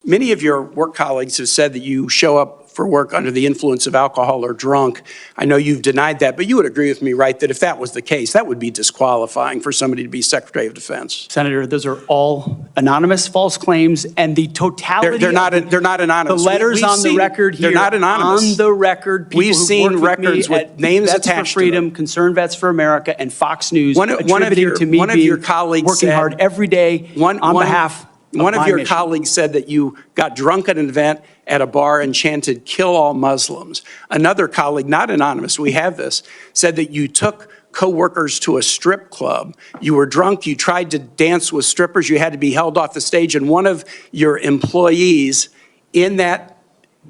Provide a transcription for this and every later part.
Many of your work colleagues have said that you show up for work under the influence of alcohol or drunk. I know you've denied that, but you would agree with me, right, that if that was the case, that would be disqualifying for somebody to be Secretary of Defense. Senator, those are all anonymous false claims, and the totality they're not anonymous. The letters on the record here. They're not anonymous. On the record, people we've seen records with names Vets attached for Freedom, to them. Concerned Vets for America, and Fox News One of your colleagues working hard every day on behalf. One of your colleagues said that you got drunk at an event at a bar and chanted, "Kill all Muslims." Another colleague, not anonymous, we have this, said that you took coworkers to a strip club. You were drunk, you tried to dance with strippers, you had to be held off the stage, and one of your employees in that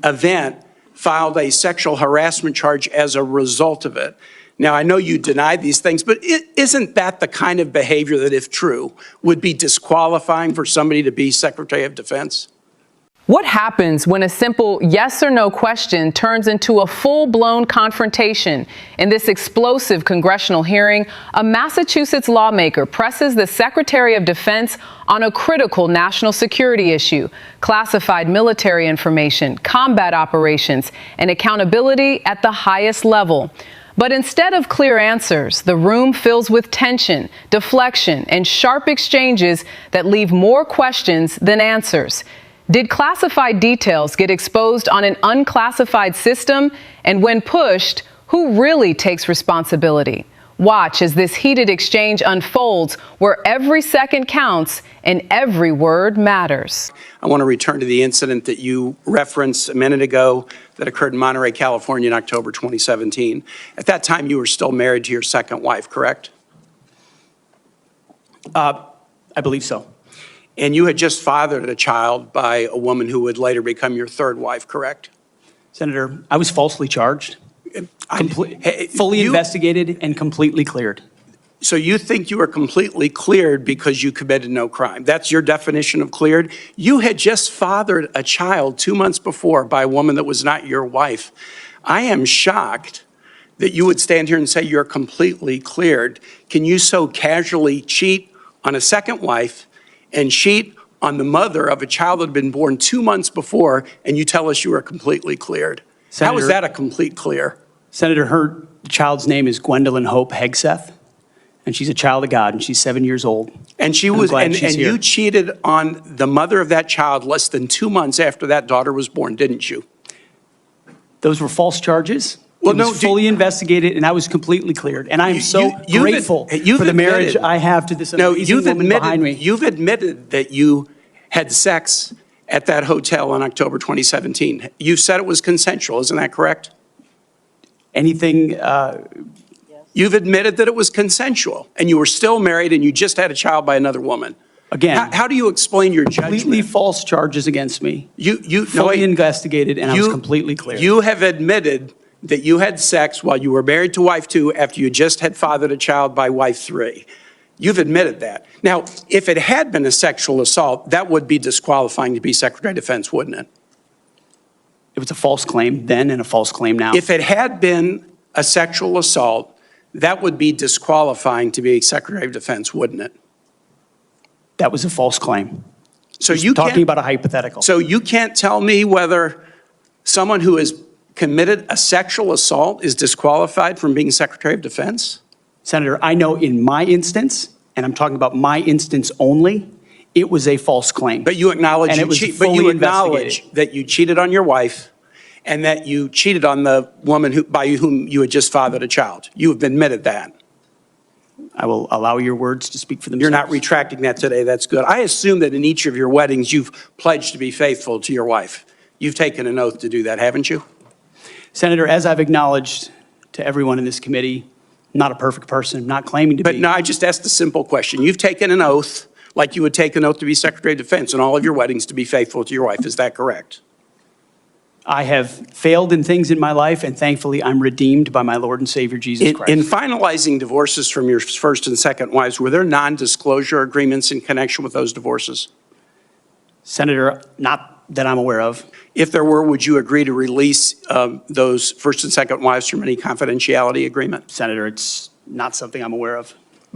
event filed a sexual harassment charge as a result of it. Now, I know you deny these things, but isn't that the kind of behavior that, if true, would be disqualifying for somebody to be Secretary of Defense? What happens when a simple yes or no question turns into a full-blown confrontation? In this explosive congressional hearing, a Massachusetts lawmaker presses the Secretary of Defense on a critical national security issue: classified military information, combat operations, and accountability at the highest level. But instead of clear answers, the room fills with tension, deflection, and sharp exchanges that leave more questions than answers. Did classified details get exposed on an unclassified system? And when pushed, who really takes responsibility? Watch as this heated exchange unfolds, where every second counts and every word matters. I want to return to the incident that you referenced a minute ago that occurred in Monterey, California in October 2017. At that time, you were still married to your second wife, correct? I believe so. And you had just fathered a child by a woman who would later become your third wife, correct? Senator, I was falsely charged, fully investigated, and completely cleared. So you think you were completely cleared because you committed no crime? That's your definition of cleared? You had just fathered a child 2 months before by a woman that was not your wife. I am shocked that you would stand here and say you're completely cleared. Can you so casually cheat on a second wife and cheat on the mother of a child that had been born 2 months before, and you tell us you are completely cleared? Senator, how is that a complete clear? Senator, her child's name is Gwendolyn Hope Hegseth, and she's a child of God, and she's 7 years old. And she was, and you cheated on the mother of that child less than 2 months after that daughter was born, didn't you? Those were false charges. Well, it was fully investigated, and I was completely cleared. And I am so grateful for the marriage I have to this amazing woman behind me. You've admitted that you had sex at that hotel in October 2017. You said it was consensual, isn't that correct? Anything? You've admitted that it was consensual, and you were still married, and you just had a child by another woman. Again, how do you explain your judgment? Completely false charges against me. You fully investigated, and I was completely clear. You have admitted that you had sex while you were married to wife 2 after you just had fathered a child by wife 3. You've admitted that. Now, if it had been a sexual assault, that would be disqualifying to be Secretary of Defense, wouldn't it? It was a false claim then and a false claim now. If it had been a sexual assault, that would be disqualifying to be Secretary of Defense, wouldn't it? That was a false claim. So you talking about a hypothetical. So you can't tell me whether someone who has committed a sexual assault is disqualified from being Secretary of Defense? Senator, I know in my instance, and I'm talking about my instance only, it was a false claim. But you acknowledge that you cheated on your wife and that you cheated on the woman by whom you had just fathered a child. You have admitted that. I will allow your words to speak for themselves. You're not retracting that today. That's good. I assume that in each of your weddings, you've pledged to be faithful to your wife. You've taken an oath to do that, haven't you? Senator, as I've acknowledged to everyone in this committee, not a perfect person, not claiming to be. But no, I just asked a simple question. You've taken an oath like you would take an oath to be Secretary of Defense in all of your weddings to be faithful to your wife. Is that correct? I have failed in things in my life, and thankfully I'm redeemed by my Lord and Savior, Jesus Christ. In finalizing divorces from your first and second wives, were there non-disclosure agreements in connection with those divorces? Senator, not that I'm aware of. If there were, would you agree to release those first and second wives from any confidentiality agreement? Senator, it's not something I'm aware of.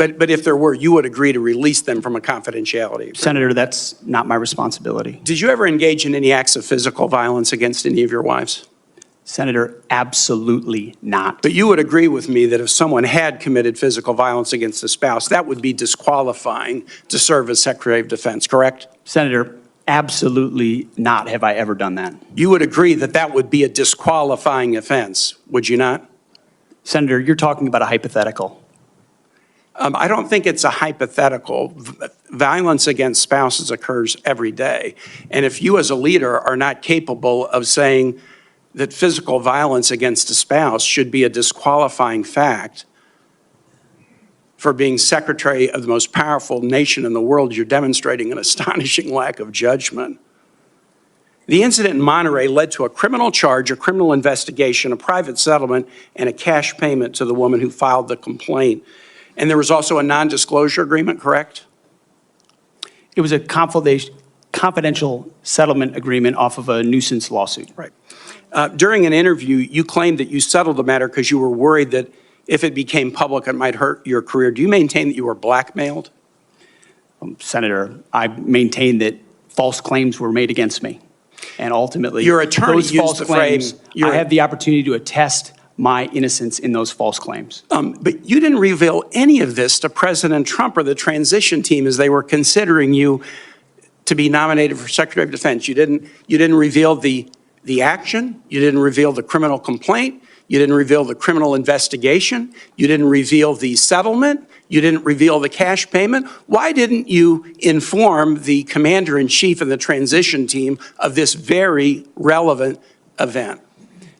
But if there were, you would agree to release them from a confidentiality agreement? Senator, that's not my responsibility. Did you ever engage in any acts of physical violence against any of your wives? Senator, absolutely not. But you would agree with me that if someone had committed physical violence against a spouse, that would be disqualifying to serve as Secretary of Defense, correct? Senator, absolutely not have I ever done that. You would agree that that would be a disqualifying offense, would you not? Senator, you're talking about a hypothetical. I don't think it's a hypothetical. Violence against spouses occurs every day. And if you as a leader are not capable of saying that physical violence against a spouse should be a disqualifying fact for being secretary of the most powerful nation in the world, you're demonstrating an astonishing lack of judgment. The incident in Monterey led to a criminal charge, a criminal investigation, a private settlement, and a cash payment to the woman who filed the complaint. And there was also a non-disclosure agreement, correct? It was a confidential settlement agreement off of a nuisance lawsuit. Right. During an interview, you claimed that you settled the matter because you were worried that if it became public, it might hurt your career. Do you maintain that you were blackmailed? Senator, I maintain that false claims were made against me. And ultimately, your attorney those used false the claims, phrase, I have the opportunity to attest my innocence in those false claims. But you didn't reveal any of this to President Trump or the transition team as they were considering you to be nominated for Secretary of Defense. You didn't reveal the action. You didn't reveal the criminal complaint. You didn't reveal the criminal investigation. You didn't reveal the settlement. You didn't reveal the cash payment. Why didn't you inform the commander-in-chief and the transition team of this very relevant event?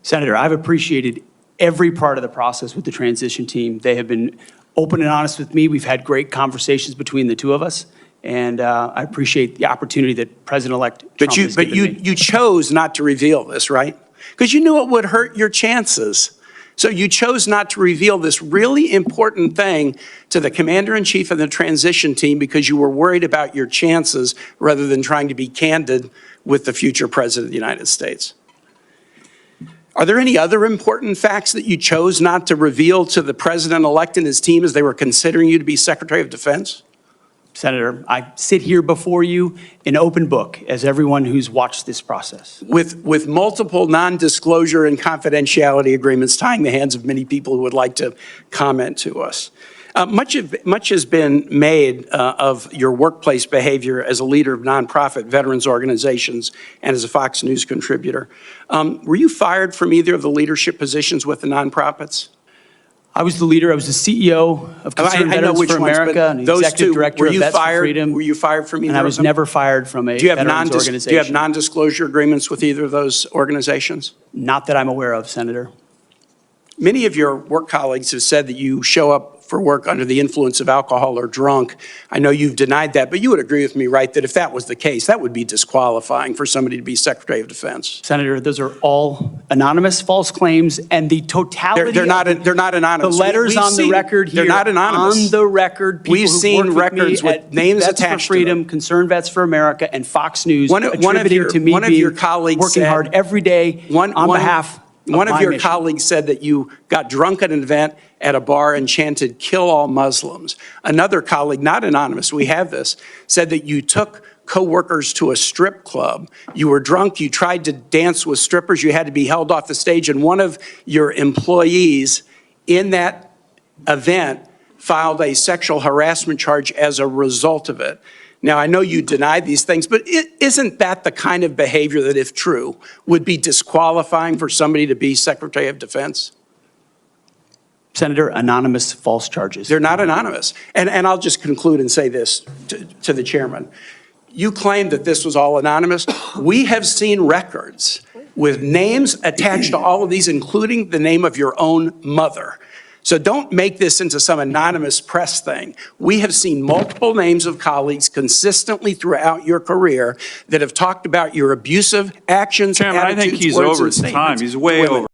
Senator, I've appreciated every part of the process with the transition team. They have been open and honest with me. We've had great conversations between the two of us. And I appreciate the opportunity that President-elect Trump has given me. But you chose not to reveal this, right? Because you knew it would hurt your chances. So you chose not to reveal this really important thing to the commander-in-chief and the transition team because you were worried about your chances rather than trying to be candid with the future president of the United States. Are there any other important facts that you chose not to reveal to the president-elect and his team as they were considering you to be Secretary of Defense? Senator, I sit here before you an open book, as everyone who's watched this process. With multiple non-disclosure and confidentiality agreements tying the hands of many people who would like to comment to us. Much has been made of your workplace behavior as a leader of nonprofit veterans organizations and as a Fox News contributor. Were you fired from either of the leadership positions with the nonprofits? I was the leader. I was the CEO of Concerned Veterans for America and the executive director of Vets for Freedom. Were you fired from either of them? And I was never fired from a veterans organization. Do you have non-disclosure agreements with either of those organizations? Not that I'm aware of, Senator. Many of your work colleagues have said that you show up for work under the influence of alcohol or drunk. I know you've denied that, but you would agree with me, right, that if that was the case, that would be disqualifying for somebody to be Secretary of Defense. Senator, those are all anonymous false claims, and the totality they're not anonymous. The letters on the record here. They're not anonymous. On the record, people we've seen records with names Vets attached for Freedom, to them. Concerned Vets for America, and Fox News attributing to me being working hard every day on behalf of one of your mission. colleagues said that you got drunk at an event at a bar and chanted, "Kill all Muslims." Another colleague, not anonymous, we have this, said that you took coworkers to a strip club. You were drunk, you tried to dance with strippers, you had to be held off the stage, and one of your employees in that event filed a sexual harassment charge as a result of it. Now, I know you deny these things, but isn't that the kind of behavior that, if true, would be disqualifying for somebody to be Secretary of Defense? Senator, anonymous false charges. They're not anonymous. And I'll just conclude and say this to the chairman. You claim that this was all anonymous. We have seen records with names attached to all of these, including the name of your own mother. So don't make this into some anonymous press thing. We have seen multiple names of colleagues consistently throughout your career that have talked about your abusive actions, Chairman, I think he's over his time. He's way over.